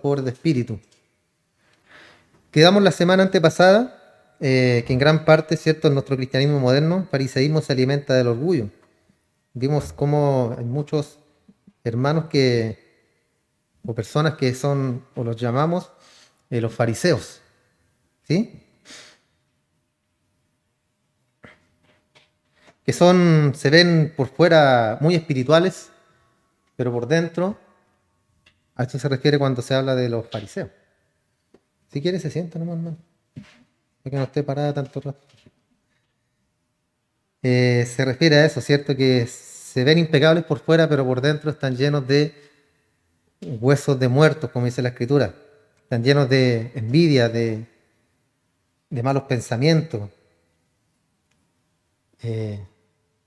pobres de espíritu. Quedamos la semana antepasada que en gran parte, ¿cierto?, en nuestro cristianismo moderno, el fariseísmo se alimenta del orgullo. Vimos cómo hay muchos hermanos o personas que son, o los llamamos, los fariseos, ¿sí? Que se ven por fuera muy espirituales, pero por dentro, a esto se refiere cuando se habla de los fariseos. Si quiere se sienta nomás, hermano, para que no esté parada tanto rato. Se refiere a eso, ¿cierto? Que se ven impecables por fuera, pero por dentro están llenos de huesos de muertos, como dice la Escritura. Están llenos de envidia, de malos pensamientos,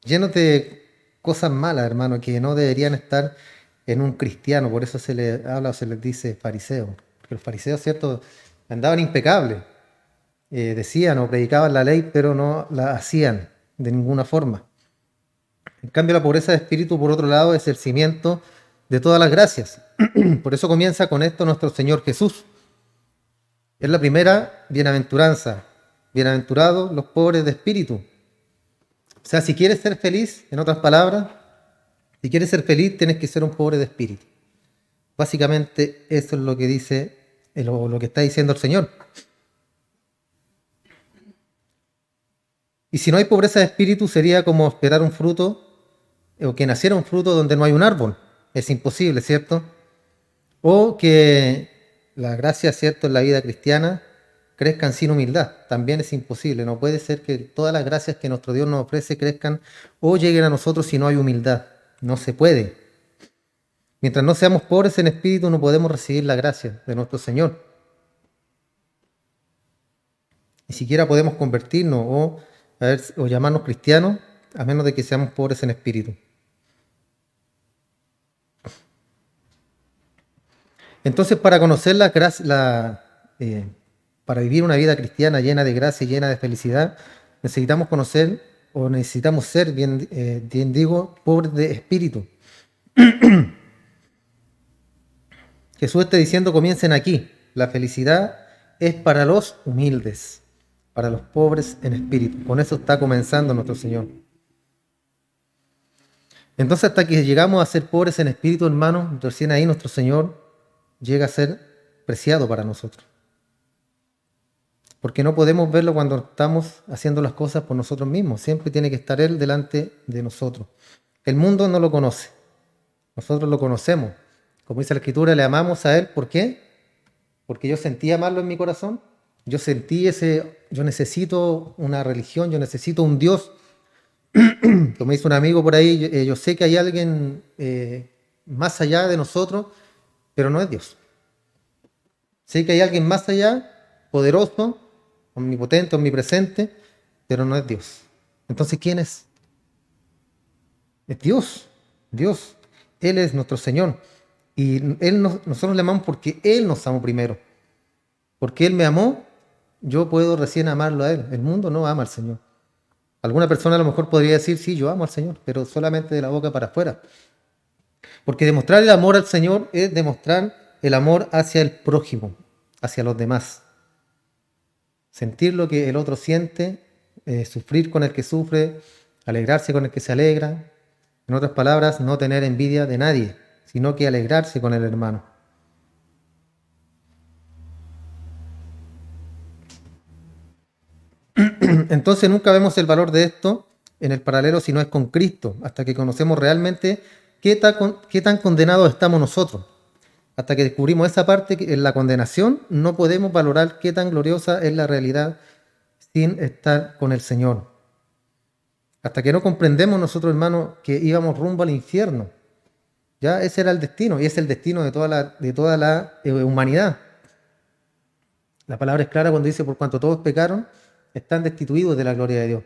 llenos de cosas malas, hermano, que no deberían estar en un cristiano. Por eso se les habla o se les dice fariseo. Porque los fariseos, ¿cierto?, andaban impecables. Decían o predicaban la ley, pero no la hacían de ninguna forma. En cambio, la pobreza de espíritu, por otro lado, es el cimiento de todas las gracias. Por eso comienza con esto nuestro Señor Jesús. Es la primera bienaventuranza. Bienaventurados los pobres de espíritu. O sea, si quieres ser feliz, en otras palabras, si quieres ser feliz, tienes que ser un pobre de espíritu. Básicamente, eso es lo que dice, lo que está diciendo el Señor. Y si no hay pobreza de espíritu, sería como esperar un fruto, o que naciera un fruto donde no hay un árbol. Es imposible, ¿cierto? O que la gracia, ¿cierto?, en la vida cristiana crezcan sin humildad. También es imposible. No puede ser que todas las gracias que nuestro Dios nos ofrece crezcan o lleguen a nosotros si no hay humildad. No se puede. Mientras no seamos pobres en espíritu, no podemos recibir la gracia de nuestro Señor. Ni siquiera podemos convertirnos o llamarnos cristianos a menos de que seamos pobres en espíritu. Entonces, para conocer para vivir una vida cristiana llena de gracia y llena de felicidad, necesitamos conocer o necesitamos ser, bien digo, pobres de espíritu. Jesús está diciendo, comiencen aquí. La felicidad es para los humildes, para los pobres en espíritu. Con eso está comenzando nuestro Señor. Entonces, hasta que llegamos a ser pobres en espíritu, hermanos, recién ahí nuestro Señor llega a ser preciado para nosotros. Porque no podemos verlo cuando estamos haciendo las cosas por nosotros mismos. Siempre tiene que estar Él delante de nosotros. El mundo no lo conoce. Nosotros lo conocemos. Como dice la Escritura, le amamos a Él. ¿Por qué? Porque yo sentí amarlo en mi corazón. Yo necesito una religión, yo necesito un Dios. Como dice un amigo por ahí, yo sé que hay alguien más allá de nosotros, pero no es Dios. Sé que hay alguien más allá, poderoso, omnipotente, omnipresente, pero no es Dios. Entonces, ¿quién es? Es Dios. Dios. Él es nuestro Señor. Y nosotros le amamos porque Él nos amó primero. Porque Él me amó, yo puedo recién amarlo a Él. El mundo no ama al Señor. Alguna persona a lo mejor podría decir, sí, yo amo al Señor, pero solamente de la boca para afuera. Porque demostrar el amor al Señor es demostrar el amor hacia el prójimo, hacia los demás. Sentir lo que el otro siente, sufrir con el que sufre, alegrarse con el que se alegra. En otras palabras, no tener envidia de nadie, sino que alegrarse con el hermano. Entonces nunca vemos el valor de esto en el paralelo si no es con Cristo, hasta que conocemos realmente qué tan condenados estamos nosotros. Hasta que descubrimos esa parte, que en la condenación, no podemos valorar qué tan gloriosa es la realidad sin estar con el Señor. Hasta que no comprendemos nosotros, hermanos, que íbamos rumbo al infierno. Ya ese era el destino, y es el destino de toda la humanidad. La palabra es clara cuando dice, por cuanto todos pecaron, están destituidos de la gloria de Dios.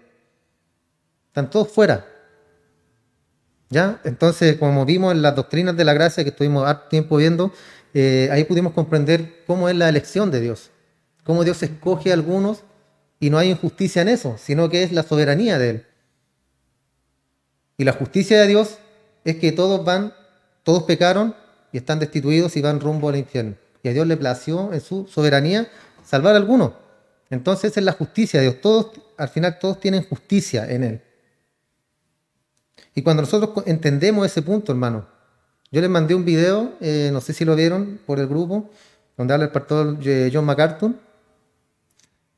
Están todos fuera. ¿Ya? Entonces, como vimos en las doctrinas de la gracia que estuvimos harto tiempo viendo, ahí pudimos comprender cómo es la elección de Dios. Cómo Dios escoge a algunos y no hay injusticia en eso, sino que es la soberanía de Él. Y la justicia de Dios es que todos pecaron y están destituidos y van rumbo al infierno. y a Dios le plació en su soberanía salvar a algunos. Entonces esa es la justicia de Dios. Todos, al final todos tienen justicia en Él. Y cuando nosotros entendemos ese punto, hermano, yo les mandé un video, no sé si lo vieron por el grupo, donde habla el pastor John MacArthur,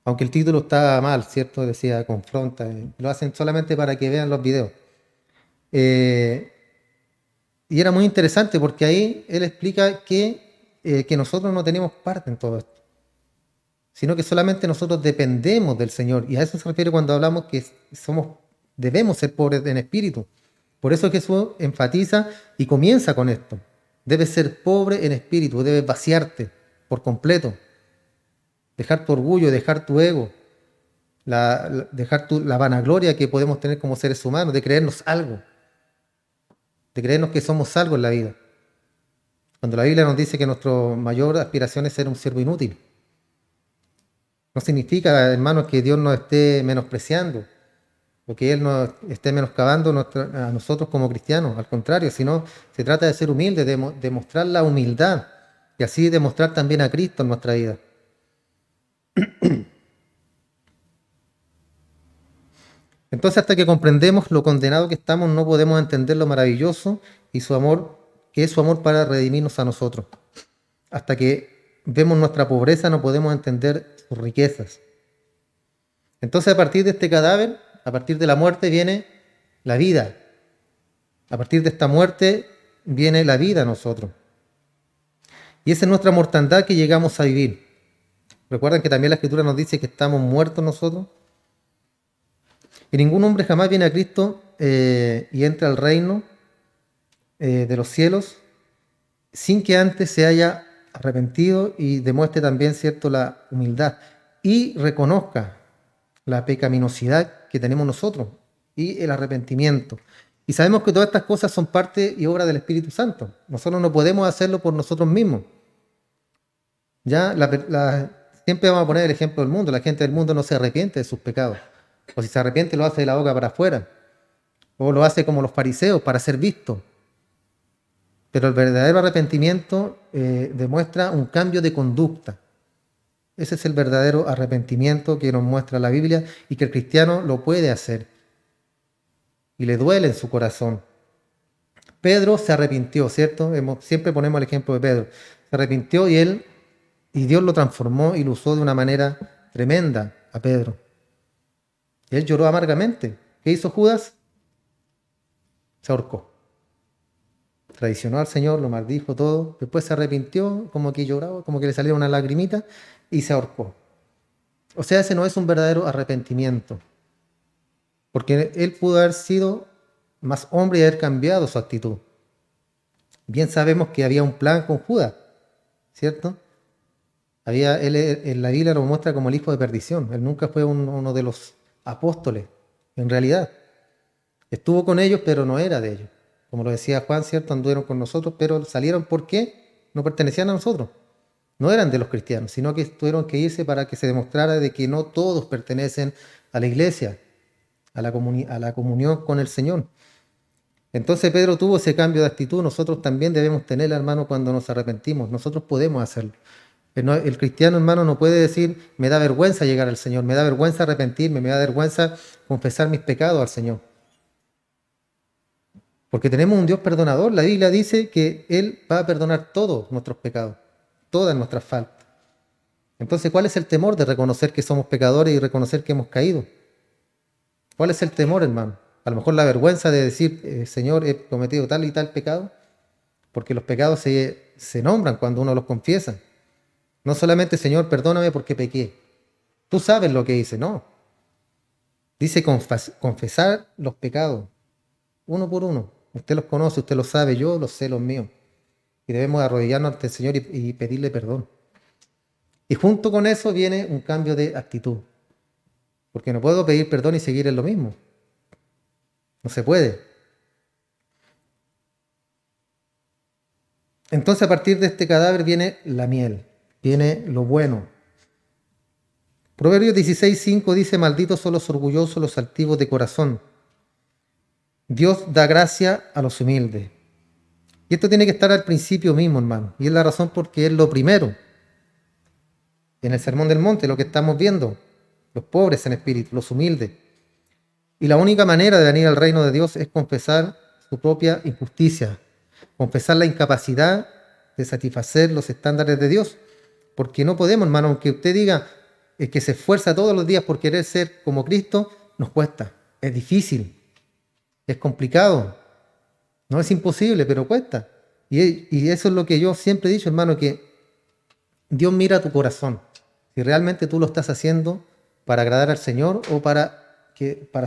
aunque el título está mal, ¿cierto? Decía confronta, lo hacen solamente para que vean los videos. Y era muy interesante porque ahí él explica que nosotros no tenemos parte en todo esto, sino que solamente nosotros dependemos del Señor. Y a eso se refiere cuando hablamos que debemos ser pobres en espíritu. Por eso Jesús enfatiza y comienza con esto. Debes ser pobre en espíritu, debes vaciarte por completo. Dejar tu orgullo, dejar tu ego, dejar la vanagloria que podemos tener como seres humanos, de creernos algo, de creernos que somos algo en la vida. Cuando la Biblia nos dice que nuestra mayor aspiración es ser un siervo inútil. No significa, hermanos, que Dios nos esté menospreciando o que Él nos esté menoscabando a nosotros como cristianos. Al contrario, sino se trata de ser humildes, de mostrar la humildad y así demostrar también a Cristo en nuestra vida. Entonces, hasta que comprendemos lo condenado que estamos, no podemos entender lo maravilloso y su amor, que es su amor para redimirnos a nosotros. Hasta que vemos nuestra pobreza, no podemos entender sus riquezas. Entonces, a partir de este cadáver, a partir de la muerte, viene la vida. A partir de esta muerte, viene la vida a nosotros. Y esa es nuestra mortandad que llegamos a vivir. Recuerden que también la Escritura nos dice que estamos muertos nosotros. Y ningún hombre jamás viene a Cristo y entra al reino de los cielos sin que antes se haya arrepentido y demuestre también, cierto, la humildad y reconozca la pecaminosidad que tenemos nosotros y el arrepentimiento. Y sabemos que todas estas cosas son parte y obra del Espíritu Santo. Nosotros no podemos hacerlo por nosotros mismos. Ya siempre vamos a poner el ejemplo del mundo. La gente del mundo no se arrepiente de sus pecados. O si se arrepiente lo hace de la boca para afuera. O lo hace como los fariseos para ser visto. Pero el verdadero arrepentimiento demuestra un cambio de conducta. Ese es el verdadero arrepentimiento que nos muestra la Biblia y que el cristiano lo puede hacer. Y le duele en su corazón. Pedro se arrepintió, ¿cierto? Siempre ponemos el ejemplo de Pedro. Se arrepintió y Dios lo transformó y lo usó de una manera tremenda a Pedro. Y él lloró amargamente. ¿Qué hizo Judas? Se ahorcó. Traicionó al Señor, lo maldijo todo. Después se arrepintió, como que lloraba, como que le salía una lagrimita y se ahorcó. O sea, ese no es un verdadero arrepentimiento. Porque él pudo haber sido más hombre y haber cambiado su actitud. Bien sabemos que había un plan con Judas, ¿cierto? Él en la Biblia lo muestra como el hijo de perdición. Él nunca fue uno de los apóstoles, en realidad. Estuvo con ellos, pero no era de ellos. Como lo decía Juan, ¿cierto? Anduvieron con nosotros, pero salieron porque no pertenecían a nosotros. No eran de los cristianos, sino que tuvieron que irse para que se demostrara de que no todos pertenecen a la iglesia, a la comunión con el Señor. Entonces Pedro tuvo ese cambio de actitud. Nosotros también debemos tenerla, hermano, cuando nos arrepentimos. Nosotros podemos hacerlo. El cristiano, hermano, no puede decir, me da vergüenza llegar al Señor, me da vergüenza arrepentirme, me da vergüenza confesar mis pecados al Señor. Porque tenemos un Dios perdonador. La Biblia dice que Él va a perdonar todos nuestros pecados, todas nuestras faltas. Entonces, ¿cuál es el temor de reconocer que somos pecadores y reconocer que hemos caído? ¿Cuál es el temor, hermano? A lo mejor la vergüenza de decir, Señor, he cometido tal y tal pecado, porque los pecados se nombran cuando uno los confiesa. No solamente, Señor, perdóname porque pequé. Tú sabes lo que hice, no. Dice confesar los pecados, uno por uno. Usted los conoce, usted los sabe, yo los sé, los míos. Y debemos arrodillarnos ante el Señor y pedirle perdón. Y junto con eso viene un cambio de actitud. Porque no puedo pedir perdón y seguir en lo mismo. No se puede. Entonces, a partir de este cadáver viene la miel, viene lo bueno. Proverbios 16:5 dice, malditos son los orgullosos, los altivos de corazón. Dios da gracia a los humildes. Y esto tiene que estar al principio mismo, hermano. Y es la razón porque es lo primero. en el Sermón del Monte, lo que estamos viendo, los pobres en espíritu, los humildes. Y la única manera de venir al reino de Dios es confesar su propia injusticia, confesar la incapacidad de satisfacer los estándares de Dios. Porque no podemos, hermano, aunque usted diga que se esfuerza todos los días por querer ser como Cristo, nos cuesta, es difícil, es complicado, no es imposible, pero cuesta. Y eso es lo que yo siempre he dicho, hermano, que Dios mira tu corazón, si realmente tú lo estás haciendo para agradar al Señor o para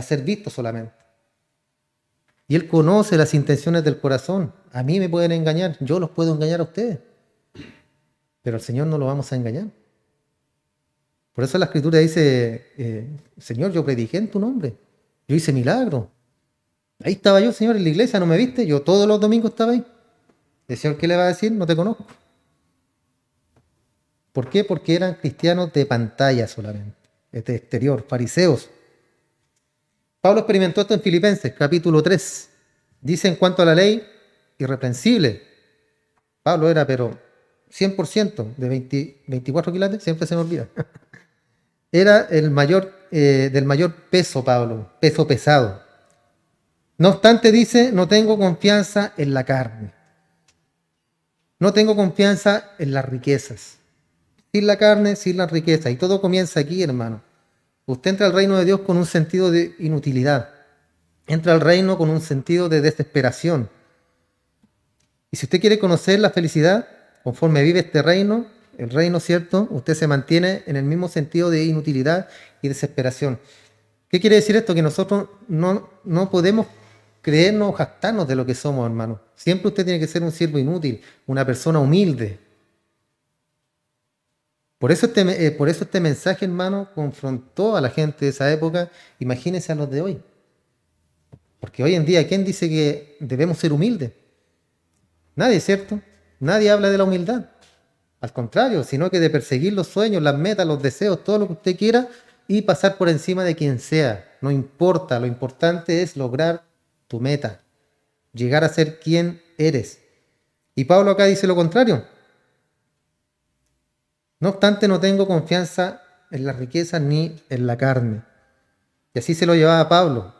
ser visto solamente. Y Él conoce las intenciones del corazón. A mí me pueden engañar, yo los puedo engañar a ustedes, pero al Señor no lo vamos a engañar. Por eso la Escritura dice, Señor, yo prediqué en tu nombre, yo hice milagros. Ahí estaba yo, Señor, en la iglesia, ¿no me viste? Yo todos los domingos estaba ahí. ¿El Señor qué le va a decir? No te conozco. ¿Por qué? Porque eran cristianos de pantalla solamente, de exterior, fariseos. Pablo experimentó esto en Filipenses, capítulo 3. Dice en cuanto a la ley, irreprensible. Pablo era, pero 100%, de 24 quilates, siempre se me olvida. Era el mayor, del mayor peso, Pablo, peso pesado. No obstante, dice, no tengo confianza en la carne. No tengo confianza en las riquezas. Sin la carne, sin las riquezas. Y todo comienza aquí, hermano. Usted entra al reino de Dios con un sentido de inutilidad. Entra al reino con un sentido de desesperación. Y si usted quiere conocer la felicidad, conforme vive este reino, el reino, ¿cierto? Usted se mantiene en el mismo sentido de inutilidad y desesperación. ¿Qué quiere decir esto? Que nosotros no podemos creernos o jactarnos de lo que somos, hermano. Siempre usted tiene que ser un siervo inútil, una persona humilde. Por eso este mensaje, hermano, confrontó a la gente de esa época. Imagínense a los de hoy. Porque hoy en día, ¿quién dice que debemos ser humildes? Nadie, ¿cierto? Nadie habla de la humildad. Al contrario, sino que de perseguir los sueños, las metas, los deseos, todo lo que usted quiera y pasar por encima de quien sea. No importa, lo importante es lograr tu meta, llegar a ser quien eres. Y Pablo acá dice lo contrario. No obstante, no tengo confianza en las riquezas ni en la carne. Y así se lo llevaba Pablo.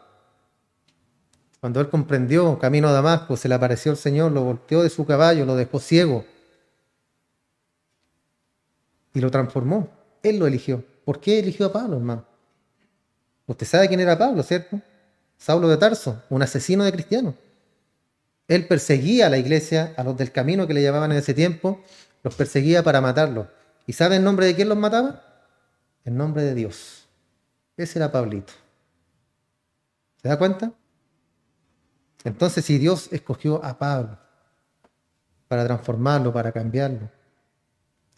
Cuando él comprendió, camino a Damasco, se le apareció el Señor, lo volteó de su caballo, lo dejó ciego y lo transformó. Él lo eligió. ¿Por qué eligió a Pablo, hermano? Usted sabe quién era Pablo, ¿cierto? Saulo de Tarso, un asesino de cristianos. Él perseguía a la iglesia, a los del camino que le llamaban en ese tiempo, los perseguía para matarlos. ¿Y sabe en nombre de quién los mataba? En nombre de Dios. Ese era Pablito. ¿Se da cuenta? Entonces, si Dios escogió a Pablo para transformarlo, para cambiarlo,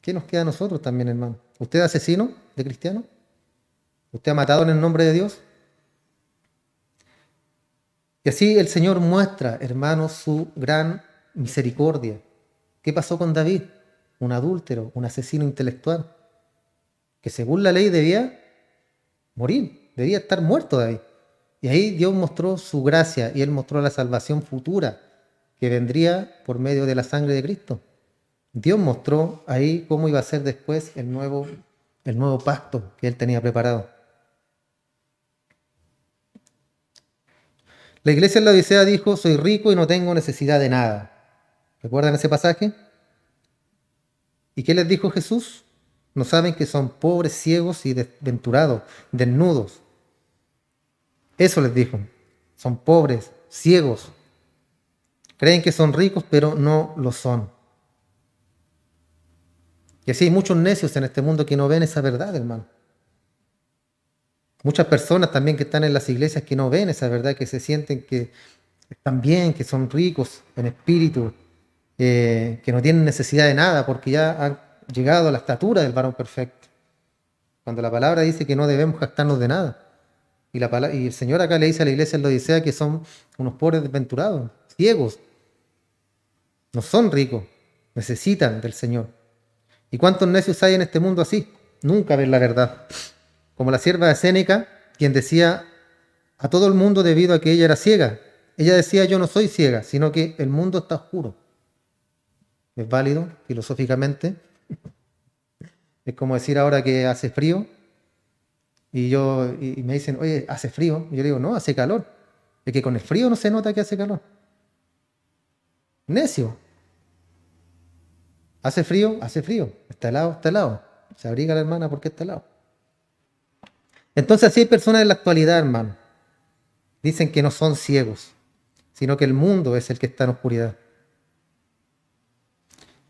¿qué nos queda a nosotros también, hermano? ¿Usted es asesino de cristiano? ¿Usted ha matado en el nombre de Dios? Y así el Señor muestra, hermanos, su gran misericordia. ¿Qué pasó con David? Un adúltero, un asesino intelectual, que según la ley debía morir, debía estar muerto David. Y ahí Dios mostró su gracia y Él mostró la salvación futura que vendría por medio de la sangre de Cristo. Dios mostró ahí cómo iba a ser después el nuevo pacto que Él tenía preparado. La iglesia en la Odisea dijo, soy rico y no tengo necesidad de nada. ¿Recuerdan ese pasaje? ¿Y qué les dijo Jesús? No saben que son pobres, ciegos y desventurados, desnudos. Eso les dijo. Son pobres, ciegos. Creen que son ricos, pero no lo son. Y así hay muchos necios en este mundo que no ven esa verdad, hermano. Muchas personas también que están en las iglesias que no ven esa verdad, que se sienten que están bien, que son ricos en espíritu, que no tienen necesidad de nada porque ya han llegado a la estatura del varón perfecto. Cuando la palabra dice que no debemos jactarnos de nada. Y el Señor acá le dice a la iglesia en la Odisea que son unos pobres desventurados, ciegos. No son ricos, necesitan del Señor. ¿Y cuántos necios hay en este mundo así? Nunca ven la verdad. Como la sierva de Séneca, quien decía a todo el mundo debido a que ella era ciega. Ella decía, yo no soy ciega, sino que el mundo está oscuro. ¿Es válido filosóficamente? Es como decir ahora que hace frío y me dicen, oye, hace frío. Y yo digo, no, hace calor. Es que con el frío no se nota que hace calor. Necio. Hace frío, hace frío. Está helado, está helado. Se abriga la hermana porque está helado. Entonces así hay personas en la actualidad, hermano. Dicen que no son ciegos, sino que el mundo es el que está en oscuridad.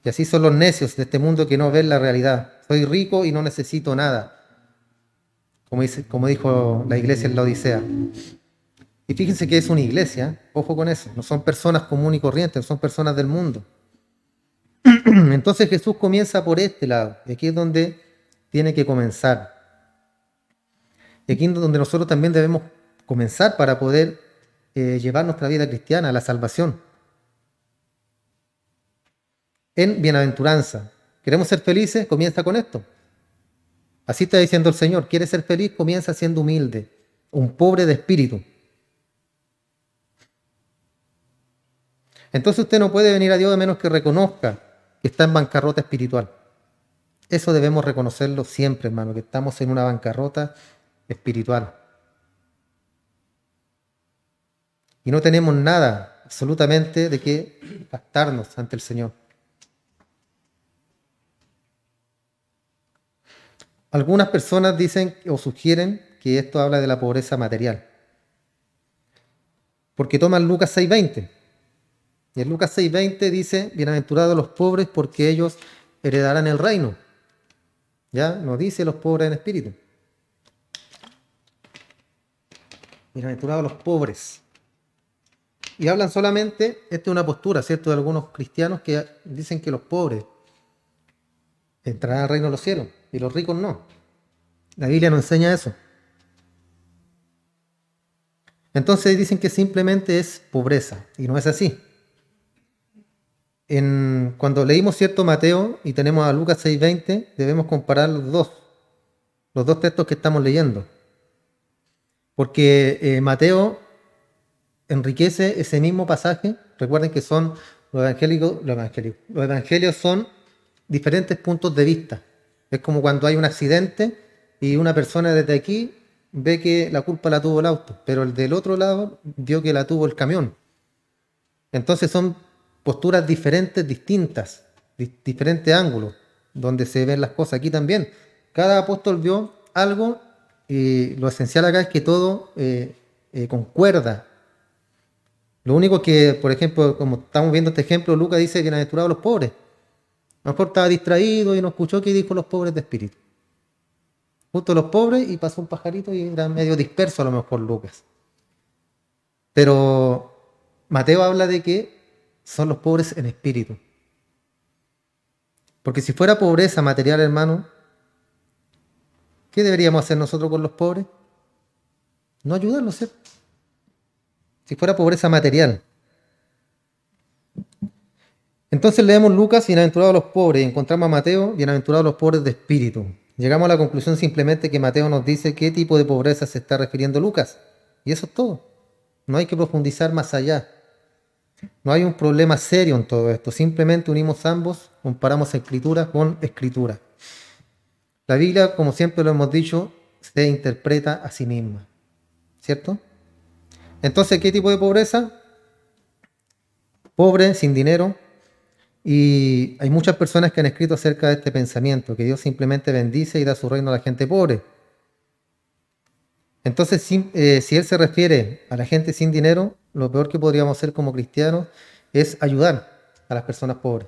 Y así son los necios de este mundo que no ven la realidad. Soy rico y no necesito nada, como dijo la iglesia en la Odisea. Y fíjense que es una iglesia, ojo con eso, no son personas comunes y corrientes, son personas del mundo. Entonces Jesús comienza por este lado, y aquí es donde tiene que comenzar. Y aquí es donde nosotros también debemos comenzar para poder llevar nuestra vida cristiana a la salvación. En bienaventuranza. ¿Queremos ser felices? Comienza con esto. Así está diciendo el Señor. ¿Quieres ser feliz? Comienza siendo humilde, un pobre de espíritu. Entonces usted no puede venir a Dios a menos que reconozca que está en bancarrota espiritual. Eso debemos reconocerlo siempre, hermano, que estamos en una bancarrota espiritual. Y no tenemos nada, absolutamente, de qué gastarnos ante el Señor. Algunas personas dicen o sugieren que esto habla de la pobreza material. Porque toman Lucas 6:20. Y en Lucas 6:20 dice, bienaventurados los pobres porque ellos heredarán el reino. Ya no dice los pobres en espíritu. Bienaventurados los pobres. Y hablan solamente, esta es una postura, ¿cierto?, de algunos cristianos que dicen que los pobres entrarán al reino de los cielos y los ricos no. La Biblia no enseña eso. Entonces dicen que simplemente es pobreza y no es así. Cuando leímos cierto Mateo y tenemos a Lucas 6:20, debemos comparar los dos textos que estamos leyendo. Porque Mateo enriquece ese mismo pasaje. Recuerden que son los evangelios son diferentes puntos de vista. Es como cuando hay un accidente y una persona desde aquí ve que la culpa la tuvo el auto, pero el del otro lado vio que la tuvo el camión. Entonces son posturas diferentes, distintas, diferentes ángulos, donde se ven las cosas. Aquí también, cada apóstol vio algo y lo esencial acá es que todo concuerda. Lo único que, por ejemplo, como estamos viendo este ejemplo, Lucas dice bienaventurados los pobres. A lo mejor estaba distraído y no escuchó que dijo los pobres de espíritu. Justo los pobres y pasó un pajarito y era medio disperso a lo mejor Lucas. Pero Mateo habla de que son los pobres en espíritu. Porque si fuera pobreza material, hermano, ¿qué deberíamos hacer nosotros con los pobres? No ayudarlos, ¿cierto? Si fuera pobreza material. Entonces leemos Lucas, bienaventurados los pobres, y encontramos a Mateo, bienaventurados los pobres de espíritu. Llegamos a la conclusión simplemente que Mateo nos dice qué tipo de pobreza se está refiriendo Lucas. Y eso es todo. No hay que profundizar más allá. No hay un problema serio en todo esto. Simplemente unimos ambos, comparamos escritura con escritura. La Biblia, como siempre lo hemos dicho, se interpreta a sí misma. ¿Cierto? Entonces, ¿qué tipo de pobreza? Pobre, sin dinero. Y hay muchas personas que han escrito acerca de este pensamiento, que Dios simplemente bendice y da su reino a la gente pobre. Entonces, si Él se refiere a la gente sin dinero, lo peor que podríamos hacer como cristianos es ayudar a las personas pobres,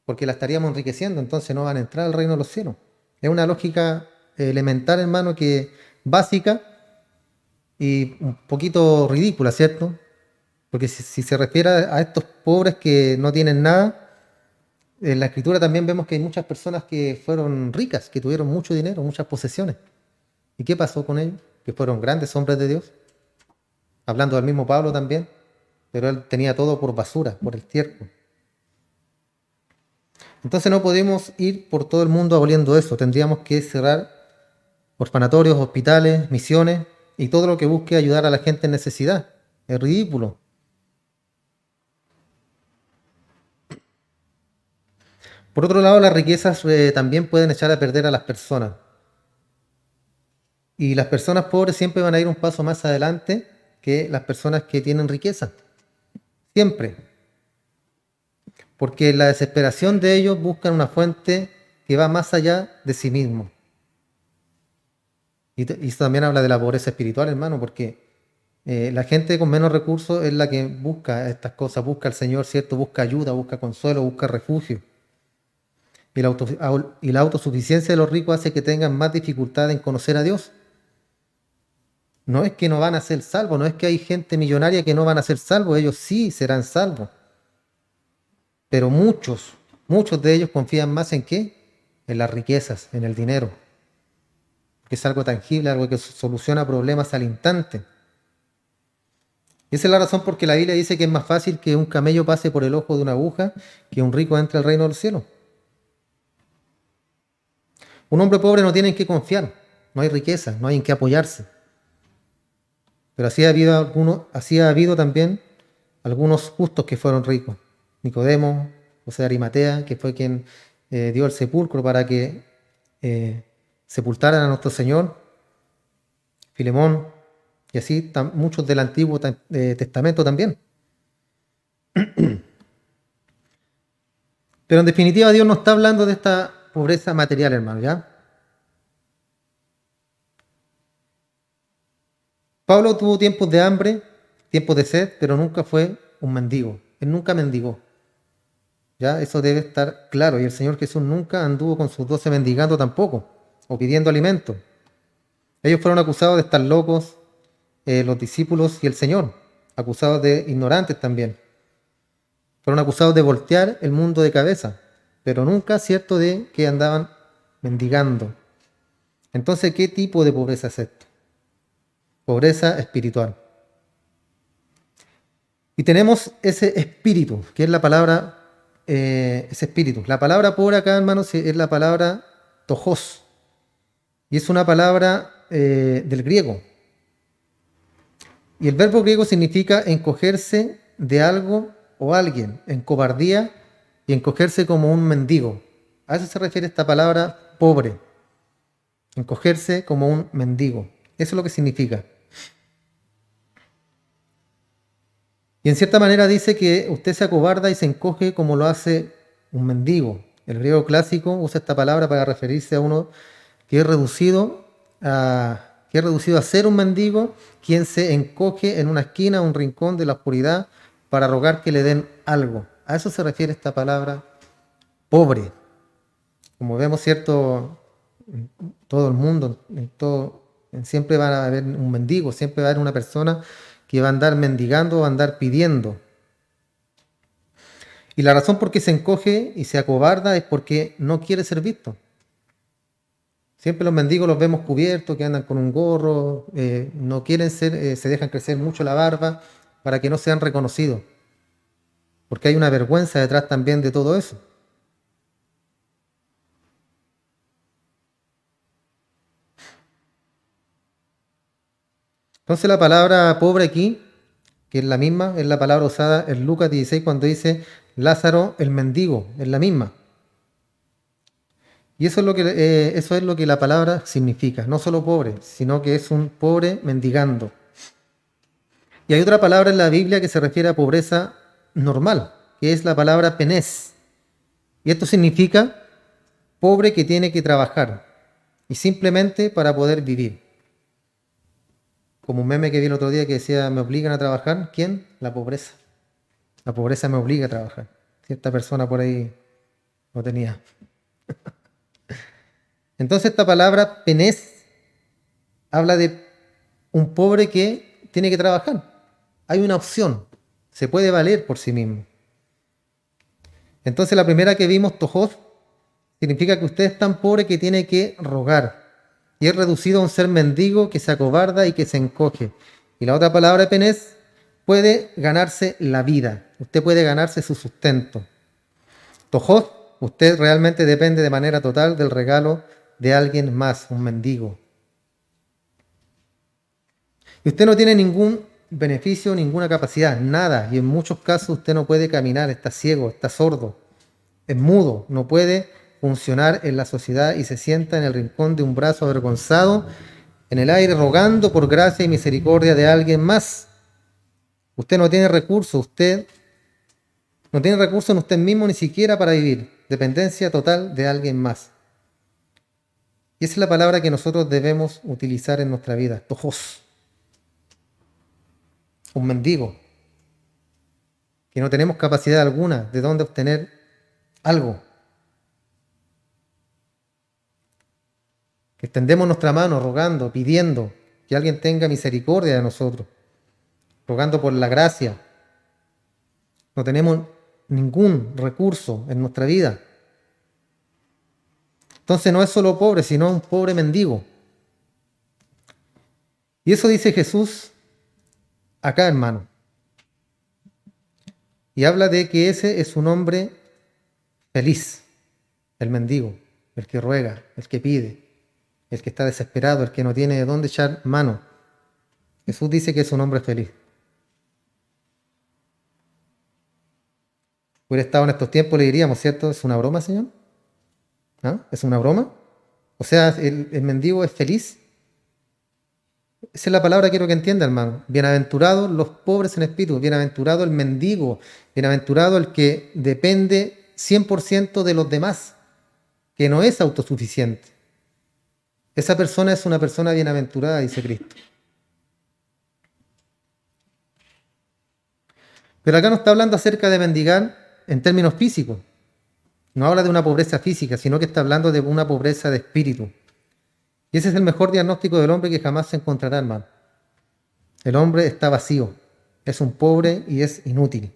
porque la estaríamos enriqueciendo, entonces no van a entrar al reino de los cielos. Es una lógica elemental, hermano, que básica y un poquito ridícula, ¿cierto? Porque si se refiere a estos pobres que no tienen nada, en la escritura también vemos que hay muchas personas que fueron ricas, que tuvieron mucho dinero, muchas posesiones. ¿Y qué pasó con ellos? Que fueron grandes hombres de Dios. Hablando del mismo Pablo también, pero él tenía todo por basura, por estiércol. Entonces no podemos ir por todo el mundo aboliendo eso. Tendríamos que cerrar orfanatorios, hospitales, misiones y todo lo que busque ayudar a la gente en necesidad. Es ridículo. Por otro lado, las riquezas también pueden echar a perder a las personas. Y las personas pobres siempre van a ir un paso más adelante que las personas que tienen riqueza. Siempre. Porque la desesperación de ellos buscan una fuente que va más allá de sí mismo. Y eso también habla de la pobreza espiritual, hermano, porque la gente con menos recursos es la que busca estas cosas, busca al Señor, ¿cierto? Busca ayuda, busca consuelo, busca refugio. Y la autosuficiencia de los ricos hace que tengan más dificultad en conocer a Dios. No es que no van a ser salvos, no es que hay gente millonaria que no van a ser salvos, ellos sí serán salvos. Pero muchos de ellos confían más en ¿qué? En las riquezas, en el dinero. Que es algo tangible, algo que soluciona problemas al instante. Esa es la razón por que la Biblia dice que es más fácil que un camello pase por el ojo de una aguja que un rico entre al reino del cielo. Un hombre pobre no tiene en qué confiar, no hay riqueza, no hay en qué apoyarse. Pero así ha habido también algunos justos que fueron ricos. Nicodemo, José de Arimatea, que fue quien dio el sepulcro para que sepultaran a nuestro Señor, Filemón, y así muchos del Antiguo Testamento también. Pero en definitiva Dios no está hablando de esta pobreza material, hermano, ¿ya? Pablo tuvo tiempos de hambre, tiempos de sed, pero nunca fue un mendigo. Él nunca mendigó. ¿Ya? Eso debe estar claro. Y el Señor Jesús nunca anduvo con sus 12 mendigando tampoco, o pidiendo alimento. Ellos fueron acusados de estar locos, los discípulos y el Señor, acusados de ignorantes también. Fueron acusados de voltear el mundo de cabeza, pero nunca cierto de que andaban mendigando. Entonces, ¿qué tipo de pobreza es esto? Pobreza espiritual. Y tenemos ese espíritu, que es la palabra, ese espíritu. La palabra pobre acá, hermanos, es la palabra tojos. Y es una palabra del griego. Y el verbo griego significa encogerse de algo o alguien, en cobardía y encogerse como un mendigo. A eso se refiere esta palabra pobre. Encogerse como un mendigo. Eso es lo que significa. Y en cierta manera dice que usted se acobarda y se encoge como lo hace un mendigo. El griego clásico usa esta palabra para referirse a uno que es reducido a ser un mendigo, quien se encoge en una esquina, un rincón de la oscuridad, para rogar que le den algo. A eso se refiere esta palabra pobre. Como vemos, cierto, en todo el mundo, siempre va a haber un mendigo, siempre va a haber una persona que va a andar mendigando, va a andar pidiendo. Y la razón por qué se encoge y se acobarda es porque no quiere ser visto. Siempre los mendigos los vemos cubiertos, que andan con un gorro, no quieren ser, se dejan crecer mucho la barba para que no sean reconocidos. Porque hay una vergüenza detrás también de todo eso. Entonces la palabra pobre aquí, que es la misma, es la palabra usada en Lucas 16 cuando dice Lázaro el mendigo, es la misma. Y eso es lo que la palabra significa, no solo pobre, sino que es un pobre mendigando. Y hay otra palabra en la Biblia que se refiere a pobreza normal, que es la palabra penés. Y esto significa pobre que tiene que trabajar, y simplemente para poder vivir. Como un meme que vi el otro día que decía, ¿me obligan a trabajar? ¿Quién? La pobreza. La pobreza me obliga a trabajar. Cierta persona por ahí lo tenía. Entonces esta palabra penés habla de un pobre que tiene que trabajar. Hay una opción. Se puede valer por sí mismo. Entonces la primera que vimos, tojos, significa que usted es tan pobre que tiene que rogar. Y es reducido a un ser mendigo que se acobarda y que se encoge. Y la otra palabra, penés, puede ganarse la vida. Usted puede ganarse su sustento. Tojos, usted realmente depende de manera total del regalo de alguien más, un mendigo. Y usted no tiene ningún beneficio, ninguna capacidad, nada. Y en muchos casos usted no puede caminar, está ciego, está sordo. es mudo, no puede funcionar en la sociedad y se sienta en el rincón de un brazo avergonzado en el aire rogando por gracia y misericordia de alguien más. Usted no tiene recursos, usted no tiene recursos en usted mismo ni siquiera para vivir. Dependencia total de alguien más. Y esa es la palabra que nosotros debemos utilizar en nuestra vida. Tojos. Un mendigo. Que no tenemos capacidad alguna de dónde obtener algo. Que extendemos nuestra mano rogando, pidiendo que alguien tenga misericordia de nosotros. Rogando por la gracia. No tenemos ningún recurso en nuestra vida. Entonces no es solo pobre, sino un pobre mendigo. Y eso dice Jesús acá, hermano. Y habla de que ese es un hombre feliz, el mendigo, el que ruega, el que pide, el que está desesperado, el que no tiene de dónde echar mano. Jesús dice que es un hombre feliz. Hubiera estado en estos tiempos, le diríamos, ¿cierto? ¿Es una broma, Señor? ¿Ah? ¿Es una broma? O sea, el mendigo es feliz. Esa es la palabra que quiero que entienda, hermano. Bienaventurados los pobres en espíritu, bienaventurado el mendigo, bienaventurado el que depende 100% de los demás, que no es autosuficiente. Esa persona es una persona bienaventurada, dice Cristo. Pero acá no está hablando acerca de mendigar en términos físicos. No habla de una pobreza física, sino que está hablando de una pobreza de espíritu. Y ese es el mejor diagnóstico del hombre que jamás se encontrará, hermano. El hombre está vacío, es un pobre y es inútil.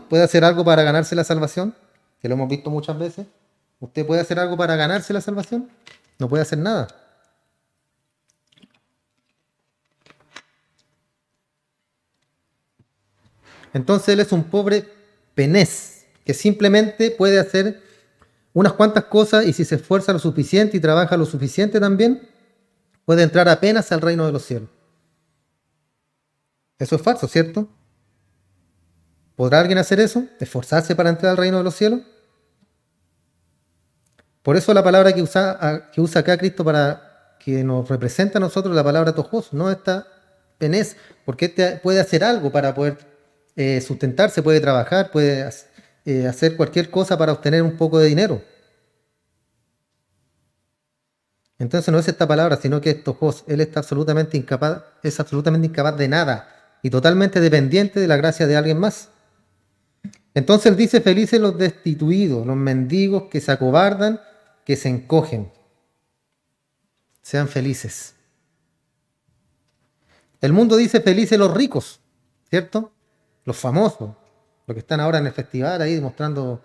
¿Puede hacer algo para ganarse la salvación? Que lo hemos visto muchas veces. ¿Usted puede hacer algo para ganarse la salvación? No puede hacer nada. Entonces él es un pobre penés, que simplemente puede hacer unas cuantas cosas y si se esfuerza lo suficiente y trabaja lo suficiente también, puede entrar apenas al reino de los cielos. Eso es falso, ¿cierto? ¿Podrá alguien hacer eso? ¿Esforzarse para entrar al reino de los cielos? Por eso la palabra que usa acá Cristo para que nos representa a nosotros, la palabra tojos, no está penés, porque este puede hacer algo para poder sustentarse, puede trabajar, puede hacer cualquier cosa para obtener un poco de dinero. Entonces no es esta palabra, sino que es tojos. Él está es absolutamente incapaz de nada y totalmente dependiente de la gracia de alguien más. Entonces él dice, felices los destituidos, los mendigos que se acobardan, que se encogen. Sean felices. El mundo dice felices los ricos, ¿cierto? Los famosos, los que están ahora en el festival ahí mostrando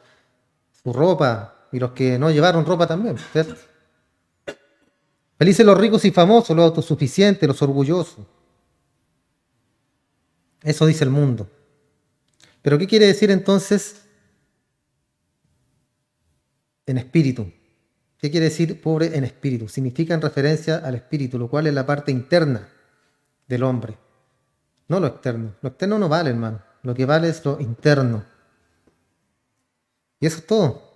su ropa y los que no llevaron ropa también, ¿cierto? Felices los ricos y famosos, los autosuficientes, los orgullosos. Eso dice el mundo. Pero ¿qué quiere decir entonces en espíritu? ¿Qué quiere decir pobre en espíritu? Significa en referencia al espíritu, lo cual es la parte interna del hombre, no lo externo. Lo externo no vale, hermano. Lo que vale es lo interno. Y eso es todo.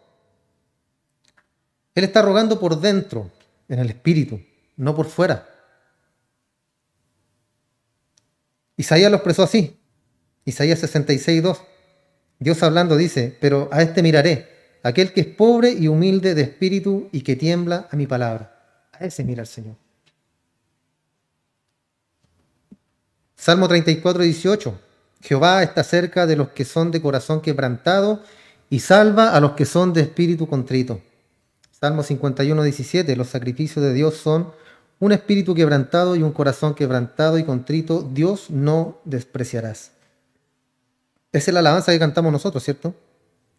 Él está rogando por dentro, en el espíritu, no por fuera. Isaías lo expresó así. Isaías 66:2. Dios hablando dice, pero a este miraré, aquel que es pobre y humilde de espíritu y que tiembla a mi palabra. A ese mira el Señor. Salmo 34:18. Jehová está cerca de los que son de corazón quebrantado y salva a los que son de espíritu contrito. Salmo 51:17. Los sacrificios de Dios son un espíritu quebrantado y un corazón quebrantado y contrito. Dios no despreciarás. Esa es la alabanza que cantamos nosotros, ¿cierto?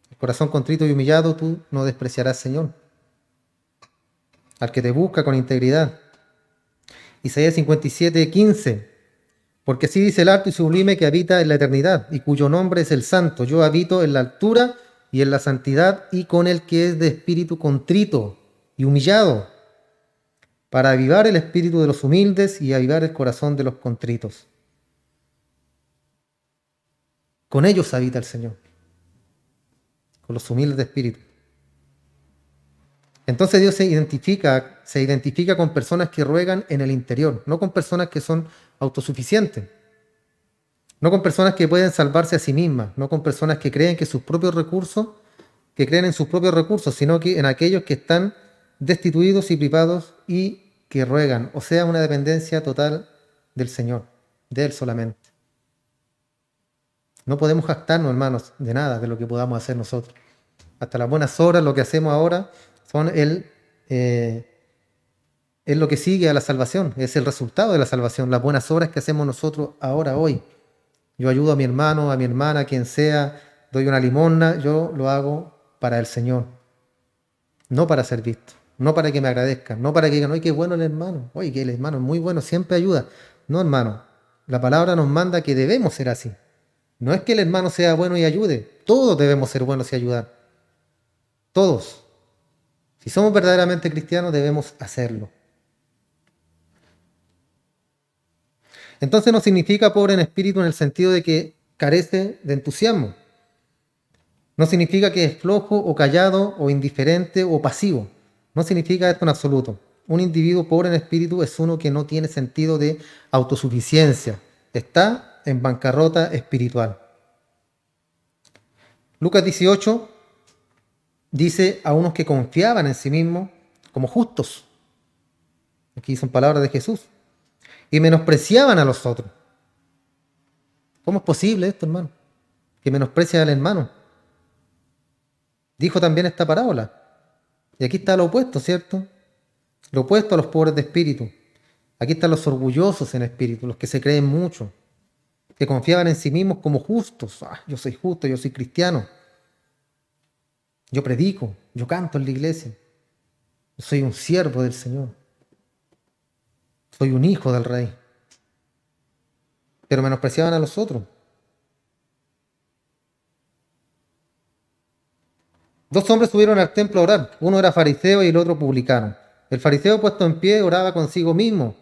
El corazón contrito y humillado tú no despreciarás, Señor. Al que te busca con integridad. Isaías 57:15. Porque así dice el alto y sublime que habita en la eternidad y cuyo nombre es el santo. Yo habito en la altura y en la santidad y con el que es de espíritu contrito y humillado, para avivar el espíritu de los humildes y avivar el corazón de los contritos. Con ellos habita el Señor. con los humildes de espíritu. Entonces Dios se identifica con personas que ruegan en el interior, no con personas que son autosuficientes, no con personas que pueden salvarse a sí mismas, no con personas que creen en sus propios recursos, sino que en aquellos que están destituidos y privados y que ruegan, o sea, una dependencia total del Señor, de Él solamente. No podemos jactarnos, hermanos, de nada de lo que podamos hacer nosotros. Hasta las buenas obras, lo que hacemos ahora, es lo que sigue a la salvación, es el resultado de la salvación, las buenas obras que hacemos nosotros ahora, hoy. Yo ayudo a mi hermano, a mi hermana, a quien sea, doy una limosna, yo lo hago para el Señor, no para ser visto, no para que me agradezcan, no para que digan, oye, qué bueno el hermano, oye, que el hermano es muy bueno, siempre ayuda. No, hermano, la palabra nos manda que debemos ser así. No es que el hermano sea bueno y ayude, todos debemos ser buenos y ayudar, todos. Si somos verdaderamente cristianos, debemos hacerlo. Entonces no significa pobre en espíritu en el sentido de que carece de entusiasmo. No significa que es flojo o callado o indiferente o pasivo. No significa esto en absoluto. Un individuo pobre en espíritu es uno que no tiene sentido de autosuficiencia. Está en bancarrota espiritual. Lucas 18 dice a unos que confiaban en sí mismos como justos. Aquí son palabras de Jesús. Y menospreciaban a los otros. ¿Cómo es posible esto, hermano? Que menosprecia al hermano. Dijo también esta parábola. Y aquí está lo opuesto, ¿cierto? Lo opuesto a los pobres de espíritu. Aquí están los orgullosos en espíritu, los que se creen mucho, que confiaban en sí mismos como justos. Ah, yo soy justo, yo soy cristiano. Yo predico, yo canto en la iglesia. Yo soy un siervo del Señor. Soy un hijo del Rey. Pero menospreciaban a los otros. Dos hombres subieron al templo a orar. Uno era fariseo y el otro publicano. El fariseo, puesto en pie, oraba consigo mismo.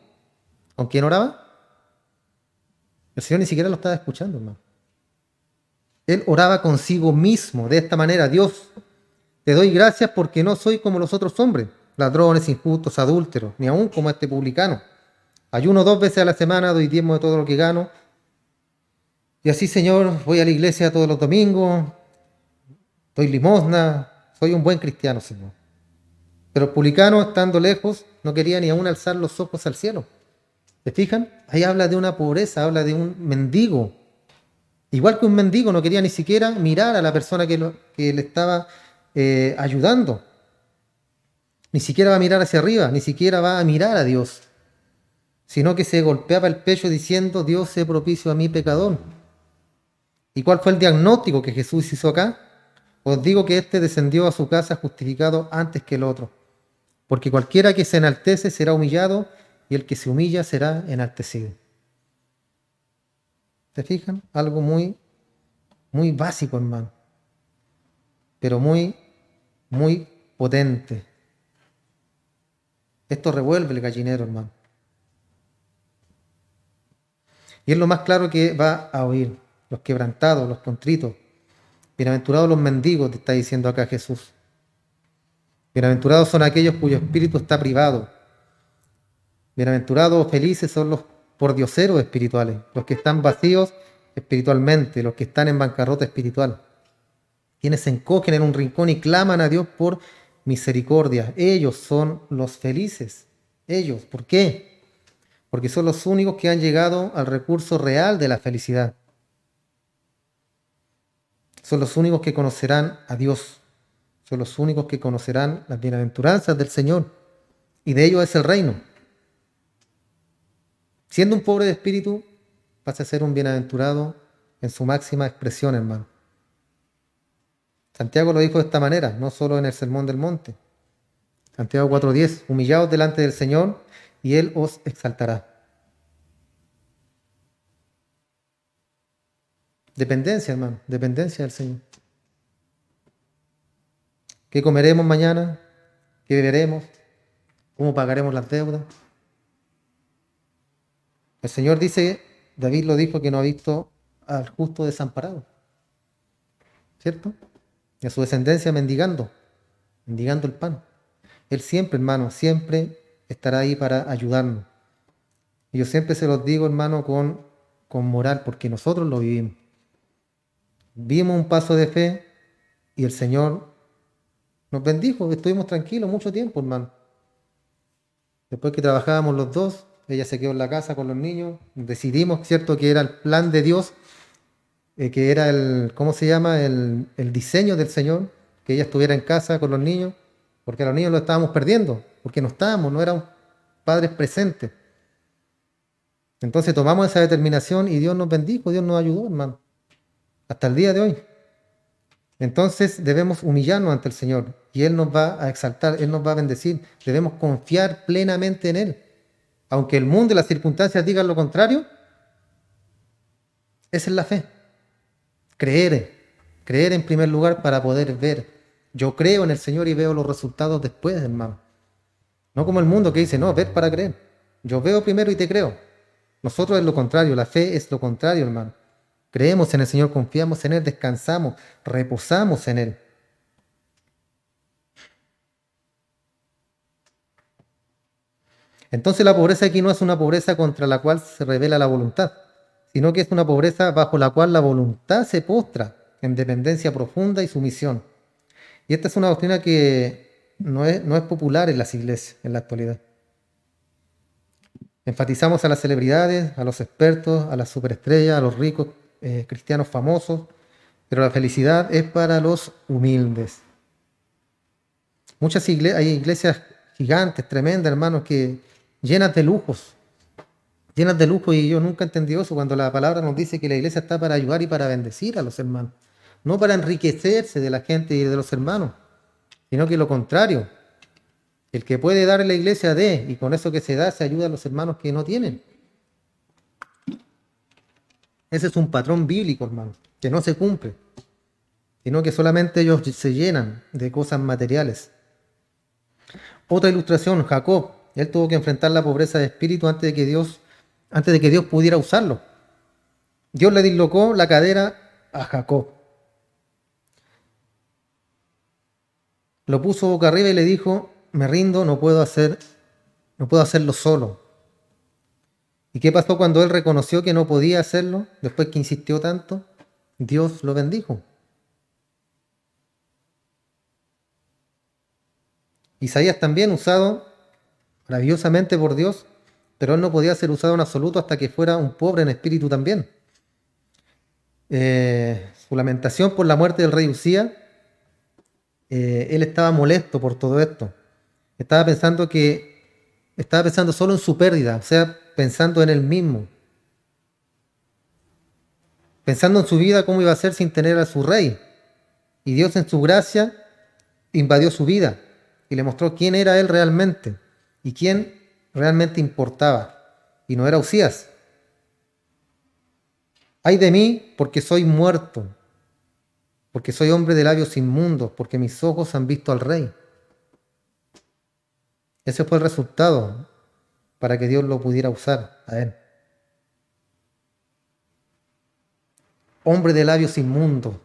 ¿Con quién oraba? El Señor ni siquiera lo estaba escuchando, hermano. Él oraba consigo mismo de esta manera: Dios, te doy gracias porque no soy como los otros hombres, ladrones, injustos, adúlteros, ni aun como este publicano. Ayuno 2 veces a la semana, doy diezmo de todo lo que gano. Y así, Señor, voy a la iglesia todos los domingos, doy limosna, soy un buen cristiano, Señor. Pero el publicano, estando lejos, no quería ni aun alzar los ojos al cielo. ¿Se fijan? Ahí habla de una pobreza, habla de un mendigo. Igual que un mendigo, no quería ni siquiera mirar a la persona que le estaba ayudando. Ni siquiera va a mirar hacia arriba, ni siquiera va a mirar a Dios, sino que se golpeaba el pecho diciendo: Dios, sé propicio a mi pecador. ¿Y cuál fue el diagnóstico que Jesús hizo acá? Os digo que éste descendió a su casa justificado antes que el otro, porque cualquiera que se enaltece será humillado, y el que se humilla será enaltecido. ¿Se fijan? Algo muy, muy básico, hermano, pero muy, muy potente. Esto revuelve el gallinero, hermano. Y es lo más claro que va a oír: los quebrantados, los contritos. Bienaventurados los mendigos, te está diciendo acá Jesús. Bienaventurados son aquellos cuyo espíritu está privado. Bienaventurados o felices son los pordioseros espirituales, los que están vacíos espiritualmente, los que están en bancarrota espiritual, quienes se encogen en un rincón y claman a Dios por misericordia. Ellos son los felices. Ellos. ¿Por qué? Porque son los únicos que han llegado al recurso real de la felicidad. Son los únicos que conocerán a Dios. Son los únicos que conocerán las bienaventuranzas del Señor. Y de ellos es el reino. Siendo un pobre de espíritu, vas a ser un bienaventurado en su máxima expresión, hermano. Santiago lo dijo de esta manera, no solo en el Sermón del Monte. Santiago 4:10: humillaos delante del Señor y Él os exaltará. Dependencia, hermano, dependencia del Señor. ¿Qué comeremos mañana? ¿Qué beberemos? ¿Cómo pagaremos las deudas? El Señor dice, David lo dijo, que no ha visto al justo desamparado. ¿Cierto? y a su descendencia mendigando el pan. Él siempre, hermano, siempre estará ahí para ayudarnos. Y yo siempre se los digo, hermano, con moral, porque nosotros lo vivimos. Vimos un paso de fe y el Señor nos bendijo, estuvimos tranquilos mucho tiempo, hermano. Después que trabajábamos los dos, ella se quedó en la casa con los niños, decidimos, ¿cierto?, que era el plan de Dios, que era ¿cómo se llama?, el diseño del Señor, que ella estuviera en casa con los niños, porque a los niños los estábamos perdiendo, porque no éramos padres presentes. Entonces tomamos esa determinación y Dios nos bendijo, Dios nos ayudó, hermano, hasta el día de hoy. Entonces debemos humillarnos ante el Señor y Él nos va a exaltar, Él nos va a bendecir. Debemos confiar plenamente en Él. Aunque el mundo y las circunstancias digan lo contrario, esa es la fe. Creer en primer lugar para poder ver. Yo creo en el Señor y veo los resultados después, hermano. No como el mundo que dice, no, ver para creer. Yo veo primero y te creo. Nosotros es lo contrario, la fe es lo contrario, hermano. Creemos en el Señor, confiamos en Él, descansamos, reposamos en Él. Entonces la pobreza aquí no es una pobreza contra la cual se revela la voluntad, sino que es una pobreza bajo la cual la voluntad se postra en dependencia profunda y sumisión. Y esta es una doctrina que no es popular en las iglesias en la actualidad. Enfatizamos a las celebridades, a los expertos, a las superestrellas, a los ricos cristianos famosos, pero la felicidad es para los humildes. Hay iglesias gigantes, tremendas, hermanos, que llenas de lujos, y yo nunca he entendido eso cuando la palabra nos dice que la iglesia está para ayudar y para bendecir a los hermanos, no para enriquecerse de la gente y de los hermanos, sino que lo contrario. El que puede dar en la iglesia dé, y con eso que se da se ayuda a los hermanos que no tienen. Ese es un patrón bíblico, hermano, que no se cumple, sino que solamente ellos se llenan de cosas materiales. Otra ilustración, Jacob, él tuvo que enfrentar la pobreza de espíritu antes de que Dios pudiera usarlo. Dios le dislocó la cadera a Jacob. Lo puso boca arriba y le dijo, me rindo, no puedo hacerlo solo. ¿Y qué pasó cuando él reconoció que no podía hacerlo? Después que insistió tanto, Dios lo bendijo. Isaías también usado maravillosamente por Dios, pero él no podía ser usado en absoluto hasta que fuera un pobre en espíritu también. Su lamentación por la muerte del rey Usías, él estaba molesto por todo esto. Estaba pensando solo en su pérdida, o sea, pensando en él mismo. Pensando en su vida, cómo iba a ser sin tener a su rey. Y Dios en su gracia invadió su vida y le mostró quién era él realmente y quién realmente importaba. Y no era Usías. Ay de mí, porque soy muerto, porque soy hombre de labios inmundos, porque mis ojos han visto al rey. Ese fue el resultado para que Dios lo pudiera usar a él. Hombre de labios inmundos.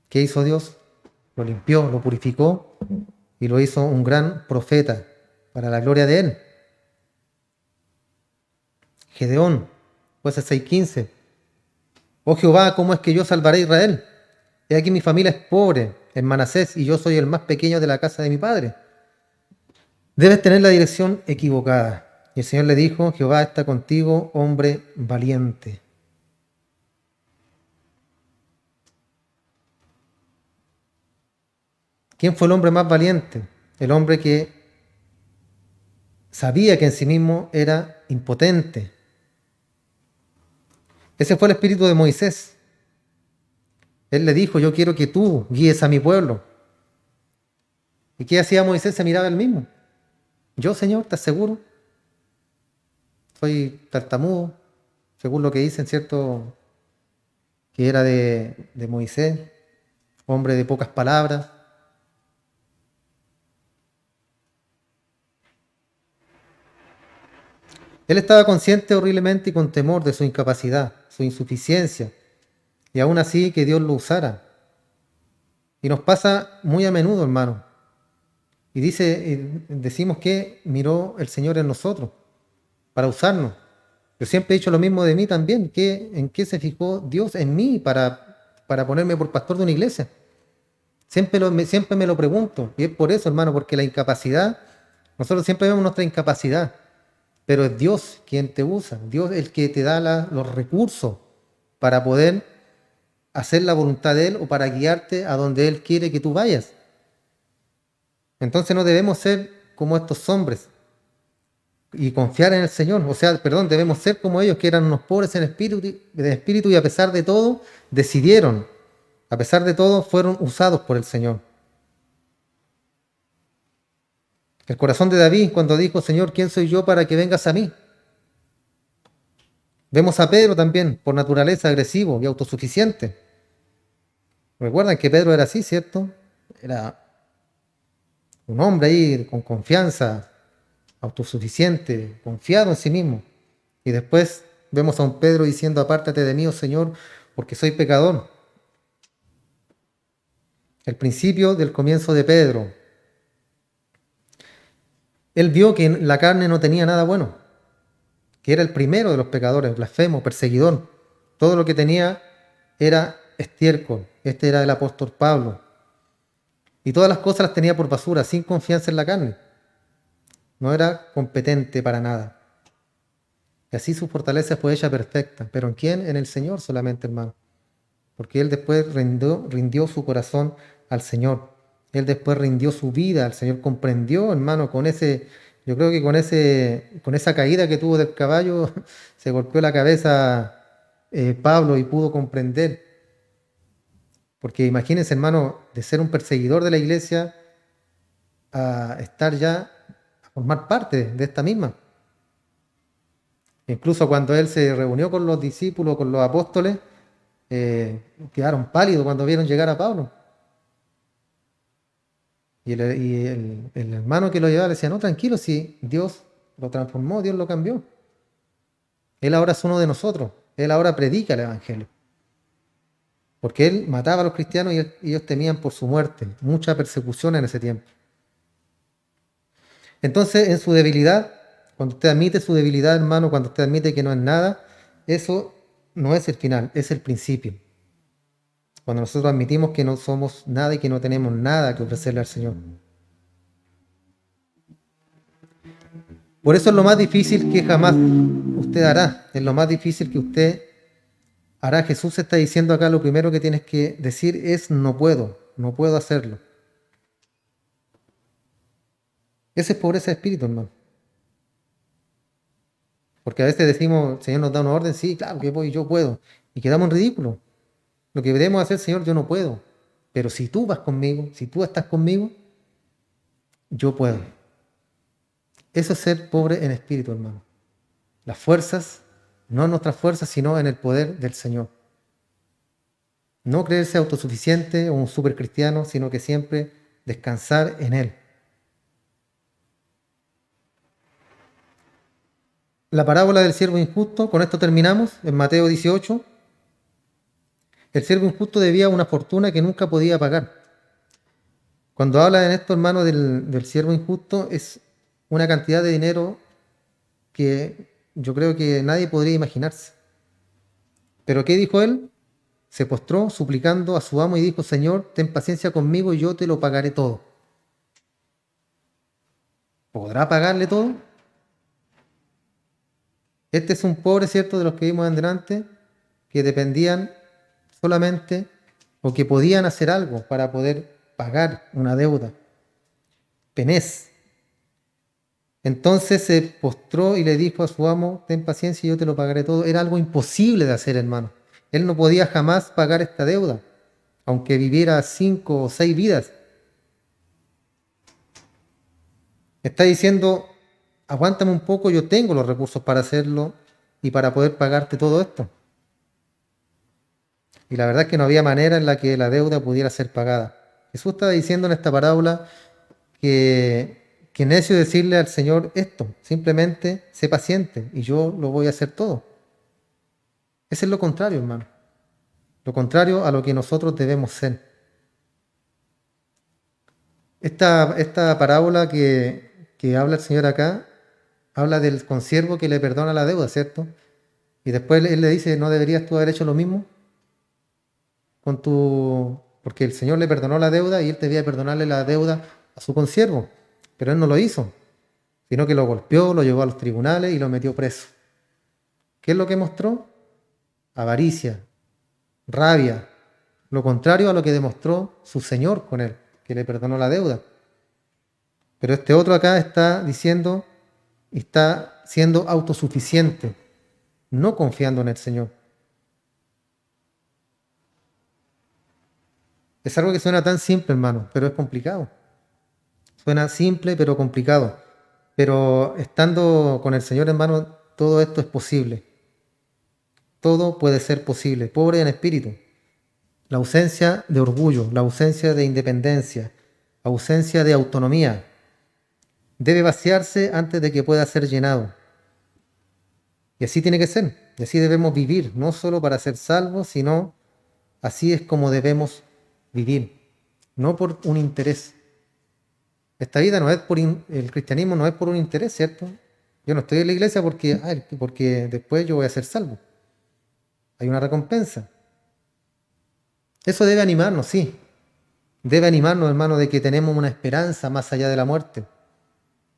¿Qué hizo Dios? Lo limpió, lo purificó y lo hizo un gran profeta para la gloria de él. Gedeón, jueces 6:15. Oh Jehová, ¿cómo es que yo salvaré a Israel? He aquí mi familia es pobre en Manasés y yo soy el más pequeño de la casa de mi padre. Debes tener la dirección equivocada. Y el Señor le dijo, Jehová está contigo, hombre valiente. ¿Quién fue el hombre más valiente? El hombre que sabía que en sí mismo era impotente. Ese fue el espíritu de Moisés. Él le dijo, yo quiero que tú guíes a mi pueblo. ¿Y qué hacía Moisés? Se miraba él mismo. Yo, Señor, ¿estás seguro? Soy tartamudo, según lo que dicen, ¿cierto? Que era de Moisés, hombre de pocas palabras. Él estaba consciente horriblemente y con temor de su incapacidad, su insuficiencia, y aún así que Dios lo usara. Y nos pasa muy a menudo, hermano. Y decimos que miró el Señor en nosotros para usarnos. Yo siempre he dicho lo mismo de mí también, que en qué se fijó Dios en mí para ponerme por pastor de una iglesia. Siempre me lo pregunto, y es por eso, hermano, porque la incapacidad, nosotros siempre vemos nuestra incapacidad, pero es Dios quien te usa, Dios el que te da los recursos para poder hacer la voluntad de Él o para guiarte a donde Él quiere que tú vayas. Entonces no debemos ser como estos hombres y confiar en el Señor. O sea, perdón, debemos ser como ellos que eran unos pobres en espíritu y a pesar de todo decidieron, a pesar de todo fueron usados por el Señor. El corazón de David cuando dijo, Señor, ¿quién soy yo para que vengas a mí? Vemos a Pedro también, por naturaleza agresivo y autosuficiente. Recuerdan que Pedro era así, ¿cierto? Era un hombre ahí con confianza, autosuficiente, confiado en sí mismo. Y después vemos a un Pedro diciendo, apártate de mí, oh Señor, porque soy pecador. El principio del comienzo de Pedro. Él vio que en la carne no tenía nada bueno, que era el primero de los pecadores, blasfemo, perseguidor. Todo lo que tenía era estiércol. Este era el apóstol Pablo. Y todas las cosas las tenía por basura, sin confianza en la carne. No era competente para nada. Y así su fortaleza fue hecha perfecta. ¿Pero en quién? En el Señor solamente, hermano. Porque él después rindió su corazón al Señor. Él después rindió su vida al Señor. Comprendió, hermano, yo creo que con esa caída que tuvo del caballo, se golpeó la cabeza Pablo y pudo comprender. Porque imagínense, hermano, de ser un perseguidor de la iglesia a estar ya, a formar parte de esta misma. Incluso cuando él se reunió con los discípulos, con los apóstoles, quedaron pálidos cuando vieron llegar a Pablo. Y el hermano que lo llevaba le decía, no, tranquilo, si Dios lo transformó, Dios lo cambió. Él ahora es uno de nosotros, él ahora predica el Evangelio. Porque él mataba a los cristianos y ellos temían por su muerte, mucha persecución en ese tiempo. Entonces, en su debilidad, cuando usted admite su debilidad, hermano, cuando usted admite que no es nada, eso no es el final, es el principio. Cuando nosotros admitimos que no somos nada y que no tenemos nada que ofrecerle al Señor. Por eso es lo más difícil que jamás usted hará, es lo más difícil que usted hará. Jesús está diciendo acá, lo primero que tienes que decir es no puedo hacerlo. Esa es pobreza de espíritu, hermano. Porque a veces decimos, el Señor nos da una orden, sí, claro que voy, yo puedo. Y quedamos en ridículo. Lo que debemos hacer, Señor, yo no puedo. Pero si tú vas conmigo, si tú estás conmigo, yo puedo. Eso es ser pobre en espíritu, hermano. Las fuerzas, no en nuestras fuerzas, sino en el poder del Señor. No creerse autosuficiente o un supercristiano, sino que siempre descansar en Él. La parábola del siervo injusto, con esto terminamos, en Mateo 18. El siervo injusto debía una fortuna que nunca podía pagar. Cuando habla en esto, hermano, del siervo injusto, es una cantidad de dinero que yo creo que nadie podría imaginarse. ¿Pero qué dijo él? Se postró suplicando a su amo y dijo, Señor, ten paciencia conmigo y yo te lo pagaré todo. ¿Podrá pagarle todo? Este es un pobre, ¿cierto?, de los que vimos en delante, que dependían solamente o que podían hacer algo para poder pagar una deuda. Penés. Entonces se postró y le dijo a su amo, ten paciencia y yo te lo pagaré todo. Era algo imposible de hacer, hermano. Él no podía jamás pagar esta deuda, aunque viviera 5 o 6 vidas. Está diciendo, aguántame un poco, yo tengo los recursos para hacerlo y para poder pagarte todo esto. Y la verdad es que no había manera en la que la deuda pudiera ser pagada. Jesús está diciendo en esta parábola que necio decirle al Señor esto, simplemente sé paciente y yo lo voy a hacer todo. Ese es lo contrario, hermano. Lo contrario a lo que nosotros debemos ser. Esta parábola que habla el Señor acá, habla del consiervo que le perdona la deuda, ¿cierto? Y después él le dice, ¿no deberías tú haber hecho lo mismo con tu...? Porque el Señor le perdonó la deuda y él debía perdonarle la deuda a su consiervo, pero él no lo hizo, sino que lo golpeó, lo llevó a los tribunales y lo metió preso. ¿Qué es lo que mostró? Avaricia, rabia, lo contrario a lo que demostró su Señor con él, que le perdonó la deuda. Pero este otro acá está diciendo, está siendo autosuficiente, no confiando en el Señor. Es algo que suena tan simple, hermano, pero es complicado. Suena simple, pero complicado. Pero estando con el Señor, hermano, todo esto es posible. Todo puede ser posible. Pobre en espíritu. La ausencia de orgullo, la ausencia de independencia, ausencia de autonomía, debe vaciarse antes de que pueda ser llenado. Y así tiene que ser. Y así debemos vivir, no solo para ser salvos, sino así es como debemos vivir, no por un interés. Esta vida no es el cristianismo no es por un interés, ¿cierto? Yo no estoy en la iglesia porque después yo voy a ser salvo. Hay una recompensa. Eso debe animarnos, sí. Debe animarnos, hermano, de que tenemos una esperanza más allá de la muerte.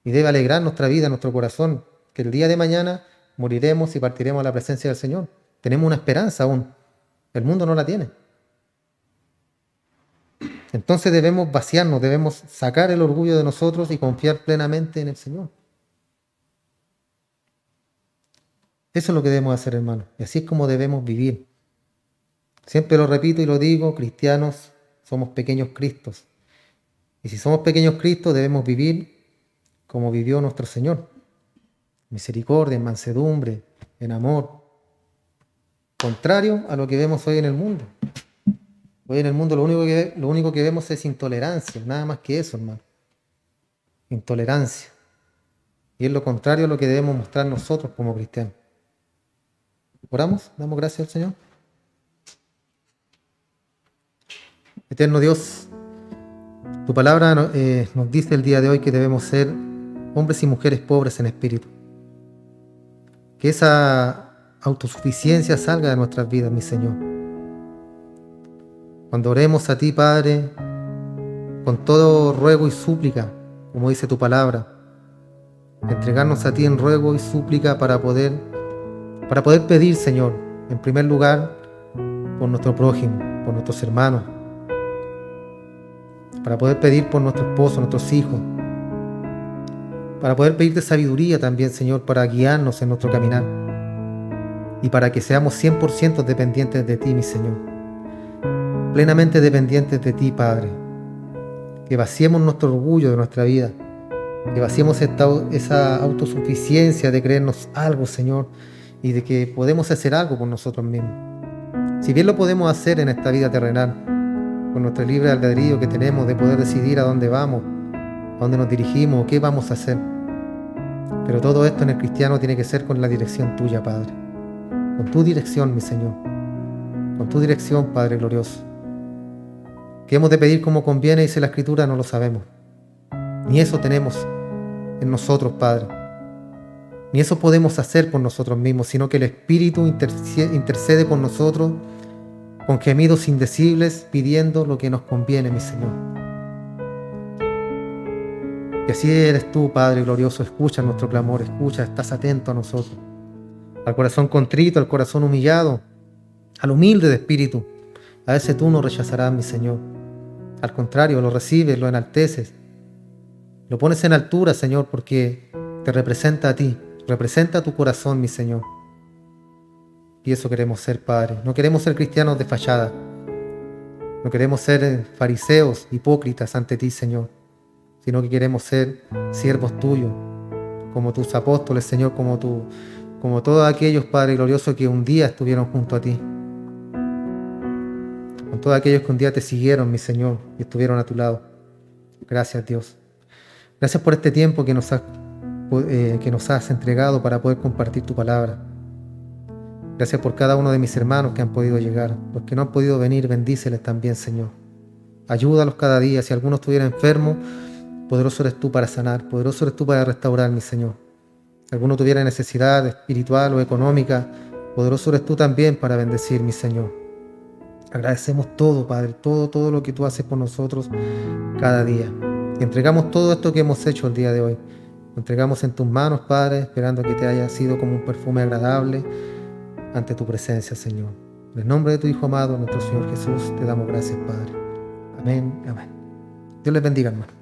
Y debe alegrar nuestra vida, nuestro corazón, que el día de mañana moriremos y partiremos a la presencia del Señor. Tenemos una esperanza aún. El mundo no la tiene. Entonces debemos vaciarnos, debemos sacar el orgullo de nosotros y confiar plenamente en el Señor. Eso es lo que debemos hacer, hermano. Y así es como debemos vivir. Siempre lo repito y lo digo, cristianos somos pequeños Cristos. Y si somos pequeños Cristos debemos vivir como vivió nuestro Señor. Misericordia, en mansedumbre, en amor. Contrario a lo que vemos hoy en el mundo. Hoy en el mundo lo único que vemos es intolerancia, nada más que eso, hermano. Intolerancia. Y es lo contrario a lo que debemos mostrar nosotros como cristianos. ¿Oramos? ¿Damos gracias al Señor? Eterno Dios, tu palabra nos dice el día de hoy que debemos ser hombres y mujeres pobres en espíritu. Que esa autosuficiencia salga de nuestras vidas, mi Señor. Cuando oremos a ti, Padre, con todo ruego y súplica, como dice tu palabra, entregarnos a ti en ruego y súplica para poder pedir, Señor, en primer lugar, por nuestro prójimo, por nuestros hermanos, para poder pedir por nuestro esposo, nuestros hijos, para poder pedirte sabiduría también, Señor, para guiarnos en nuestro caminar y para que seamos 100% dependientes de ti, mi Señor. Plenamente dependientes de ti, Padre. Que vaciemos nuestro orgullo de nuestra vida, que vaciemos esa autosuficiencia de creernos algo, Señor, y de que podemos hacer algo por nosotros mismos. Si bien lo podemos hacer en esta vida terrenal, con nuestro libre albedrío que tenemos de poder decidir a dónde vamos, a dónde nos dirigimos, qué vamos a hacer. Pero todo esto en el cristiano tiene que ser con la dirección tuya, Padre. Con tu dirección, mi Señor. Con tu dirección, Padre glorioso. ¿Qué hemos de pedir como conviene? Dice la Escritura, no lo sabemos. Ni eso tenemos en nosotros, Padre. Ni eso podemos hacer por nosotros mismos, sino que el Espíritu intercede por nosotros con gemidos indecibles, pidiendo lo que nos conviene, mi Señor. Y así eres tú, Padre glorioso. Escucha nuestro clamor, escucha, estás atento a nosotros. Al corazón contrito, al corazón humillado, al humilde de espíritu. A ese tú no rechazarás, mi Señor. Al contrario, lo recibes, lo enalteces. Lo pones en altura, Señor, porque te representa a ti. Representa tu corazón, mi Señor. Y eso queremos ser, Padre. No queremos ser cristianos de fachada. No queremos ser fariseos, hipócritas ante ti, Señor. Sino que queremos ser siervos tuyos, como tus apóstoles, Señor, como todos aquellos, Padre glorioso, que un día estuvieron junto a ti. Con todos aquellos que un día te siguieron, mi Señor, y estuvieron a tu lado. Gracias, Dios. Gracias por este tiempo que nos has entregado para poder compartir tu palabra. Gracias por cada uno de mis hermanos que han podido llegar. Los que no han podido venir, bendíceles también, Señor. Ayúdalos cada día. Si alguno estuviera enfermo, poderoso eres tú para sanar, poderoso eres tú para restaurar, mi Señor. Si alguno tuviera necesidad espiritual o económica, poderoso eres tú también para bendecir, mi Señor. Agradecemos todo, Padre, todo lo que tú haces por nosotros cada día. Entregamos todo esto que hemos hecho el día de hoy. Lo entregamos en tus manos, Padre, esperando que te haya sido como un perfume agradable ante tu presencia, Señor. En el nombre de tu Hijo amado, nuestro Señor Jesús, te damos gracias, Padre. Amén, amén. Dios les bendiga, hermano.